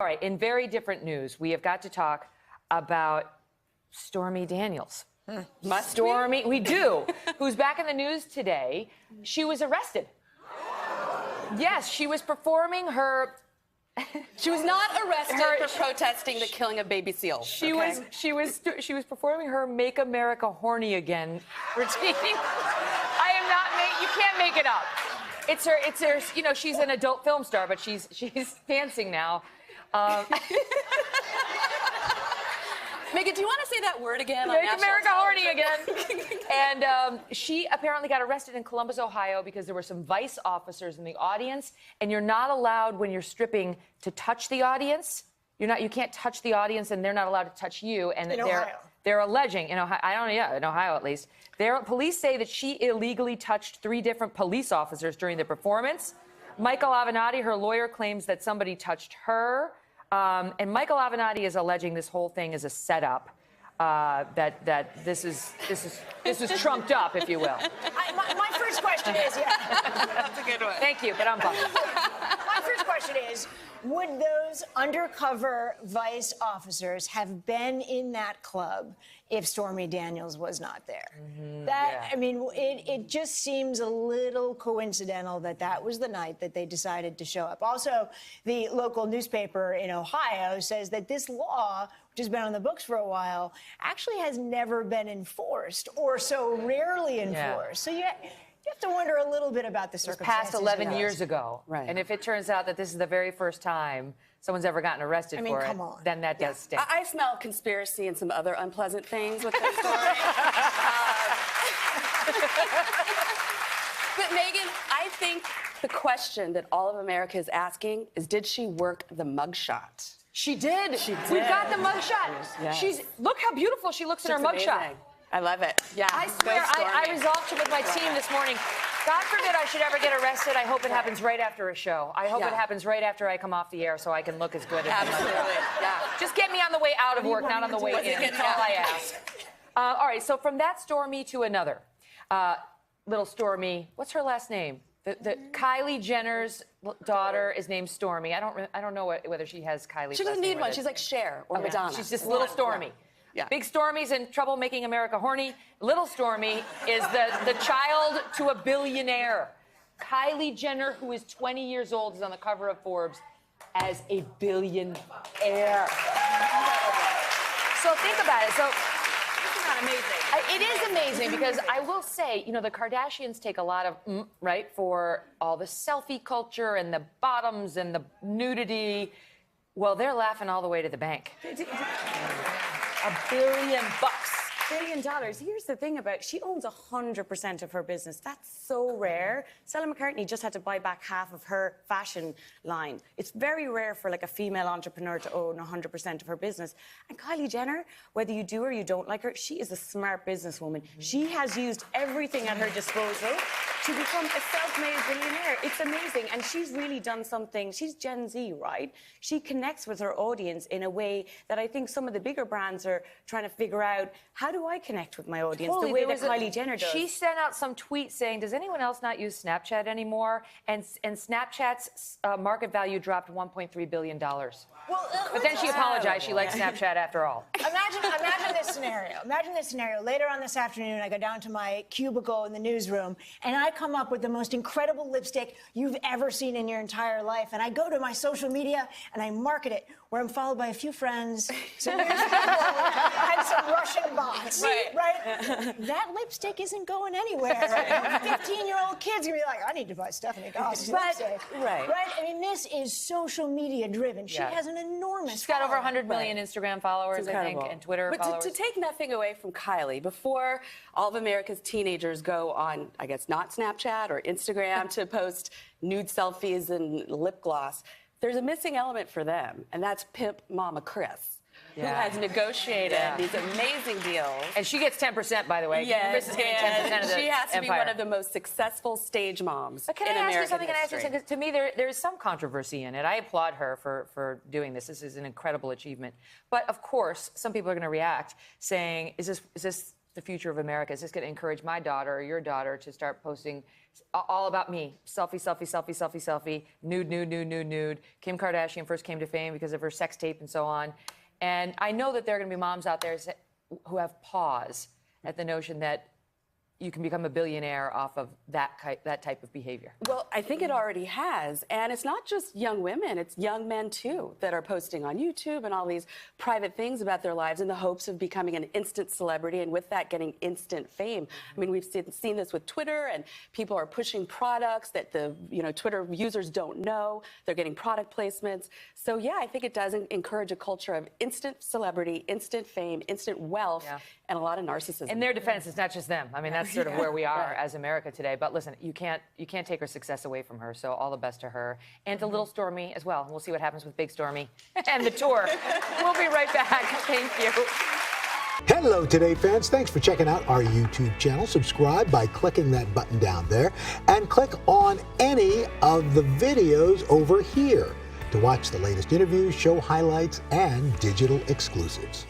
All right, in very different news, we have got to talk about Stormy Daniels. Stormy, we do, who's back in the news today. She was arrested. Yes, she was performing her... She was not arrested for protesting the killing of baby seals. She was performing her "Make America Horny Again" routine. I am not. You can't make it up. It's her. You know, she's an adult film star, but she's dancing now. Megan, do you want to say that word again? Make America horny again. And she apparently got arrested in Columbus, Ohio, because there were some Vice officers in the audience, and you're not allowed when you're stripping to touch the audience. You can't touch the audience, and they're not allowed to touch you. And they're alleging in Ohio, in Ohio at least. Police say that she illegally touched 3 different police officers during the performance. Michael Avenatti, her lawyer, claims that somebody touched her. And Michael Avenatti is alleging this whole thing is a setup, that this is trumped up, if you will. My first question is, That's a good one. Thank you, but I'm bummed. my first question is, would those undercover Vice officers have been in that club if Stormy Daniels was not there? I mean, it just seems a little coincidental that that was the night that they decided to show up. Also, the local newspaper in Ohio says that this law, which has been on the books for a while, actually has never been enforced, or so rarely enforced. So you have to wonder a little bit about the circumstances. Passed 11 years ago. Right. And if it turns out that this is the very first time someone's ever gotten arrested for it, then that does stink. I smell conspiracy and some other unpleasant things with this story. But Megan, I think the question that all of America is asking is, did she work the mugshot? She did. She did. We've got the mugshot. Yes. Look how beautiful she looks in her mugshot. I love it. Yeah. I swear, I resolved to with my team this morning. God forbid I should ever get arrested. I hope it happens right after a show. I hope it happens right after I come off the air so I can look as good as Absolutely. Yeah. Just get me on the way out of work, not on the way in. That's all I ask. All right, so from that Stormy to another. Little Stormy, what's her last name? The Kylie Jenner's daughter is named Stormy. I don't know whether she has Kylie's She doesn't last name need one. She's like Cher or Madonna. She's just little Stormy. Yeah. Big Stormy's in trouble making America horny. Little Stormy is the child to a billionaire. Kylie Jenner, who is 20 years old, is on the cover of Forbes as a billionaire. So think about it. So Isn't that amazing? it is amazing because I will say, you know, the Kardashians take a lot of, right, for all the selfie culture and the bottoms and the nudity. Well, they're laughing all the way to the bank. $1 billion. $1 billion. Here's the thing about she owns 100% of her business. That's so rare. Stella McCartney just had to buy back half of her fashion line. It's very rare for like a female entrepreneur to own 100% of her business. And Kylie Jenner, whether you do or you don't like her, she is a smart businesswoman. She has used everything at her disposal to become a self-made billionaire. It's amazing. And she's really done something. She's Gen Z, right? She connects with her audience in a way that I think some of the bigger brands are trying to figure out, how do I connect with my audience the way that Kylie Jenner does? She sent out some tweet saying, does anyone else not use Snapchat anymore? And Snapchat's market value dropped $1.3 billion. But then she apologized. She likes Snapchat after all. Imagine this scenario. Imagine this scenario. Later on this afternoon, I go down to my cubicle in the newsroom, and I come up with the most incredible lipstick you've ever seen in your entire life. And I go to my social media, and I market it, where I'm followed by a few friends, some news people, and some Russian bots. Right? That lipstick isn't going anywhere. 15-year-old kids are going to be like, I need to buy Stephanie Gosk's lipstick. Right. I mean, this is social media driven. She has an enormous She's got over 100 million Instagram followers, I think, and Twitter followers. But to take nothing away from Kylie, before all of America's teenagers go on, I guess, not Snapchat or Instagram to post nude selfies and lip gloss, there's a missing element for them, and that's Pimp Mama Chris. Who has negotiated these amazing deals. And she gets 10%, by the way. Yes, Chris is getting 10% of the she has to empire. be one of the most successful stage moms But can in I ask American you something? Can I ask you history. something? To me, there is some controversy in it. I applaud her for doing this. This is an incredible achievement. But of course, some people are going to react saying, is this the future of America. Is this going to encourage my daughter or your daughter to start posting all about me? Selfie, selfie, selfie, selfie, selfie, nude, nude, nude, nude, nude. Kim Kardashian first came to fame because of her sex tape and so on. And I know that there are going to be moms out there who have pause at the notion that you can become a billionaire off of that type of behavior. Well, I think it already has. And it's not just young women, it's young men too that are posting on YouTube and all these private things about their lives in the hopes of becoming an instant celebrity and with that getting instant fame. I mean, we've seen this with Twitter, and people are pushing products that the Twitter users don't know. They're getting product placements. So yeah, I think it does encourage a culture of instant celebrity, instant fame, instant wealth, and a lot of narcissism. In their defense, it's not just them. I mean, that's sort of where we are as America today. But listen, you can't take her success away from her. So all the best to her and to little Stormy as well. We'll see what happens with Big Stormy and the tour. We'll be right back. Thank you. Hello, Today fans. Thanks for checking out our YouTube channel. Subscribe by clicking that button down there and click on any of the videos over here to watch the latest interviews, show highlights, and digital exclusives.